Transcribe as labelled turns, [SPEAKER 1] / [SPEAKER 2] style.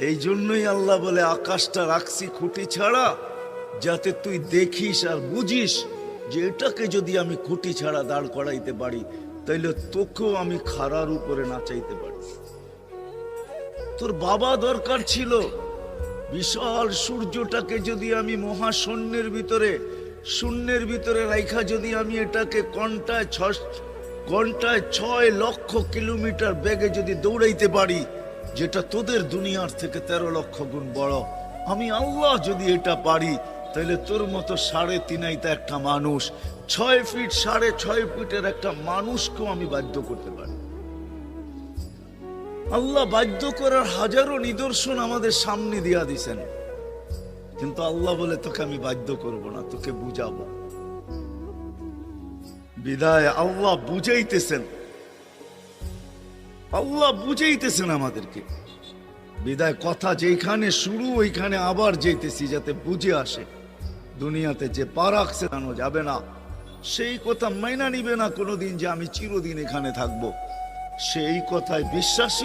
[SPEAKER 1] এই জন্যই আল্লাহ বলে আকাশটা রাখছি খুঁটি ছাড়া, যাতে তুই দেখিস আর বুঝিস যে এটাকে যদি আমি খুঁটি ছাড়া দাঁড় করাইতে পারি, তাইলে তোকেও আমি খাড়ার উপরে নাচাইতে পারি। তোর বাবা দরকার ছিল বিশাল সূর্যটাকে যদি আমি মহাশূন্যের ভিতরে রাইখা যদি আমি এটাকে ঘন্টায় 6 লক্ষ কিলোমিটার বেগে যদি দৌড়াইতে পারি, যেটা তোদের দুনিয়ার থেকে 13 লক্ষ গুণ বড়, আমি আল্লাহ যদি এটা পারি, তাহলে তোর মতো 3.5 একটা মানুষ, 6 ফিট 6.5 ফিটের একটা মানুষকেও আমি বাধ্য করতে পারি। আল্লাহ বাধ্য করার হাজারো নিদর্শন আমাদের সামনে দিয়া দিছেন, কিন্তু আল্লাহ বলে তোকে আমি বাধ্য করব না, তোকে বুঝাবো। বিদায় আল্লাহ বুঝাইতেছেন আমাদেরকে। বিদায় কথা যেখানে শুরু ওইখানে আবার যেতেছি, যাতে বুঝে আসে। দুনিয়াতে যে পা রাখছে জানো যাবে না, সেই কথা মাইনা নিবে না কোনোদিন যে আমি চিরদিন এখানে থাকবো, সেই কথায় বিশ্বাসী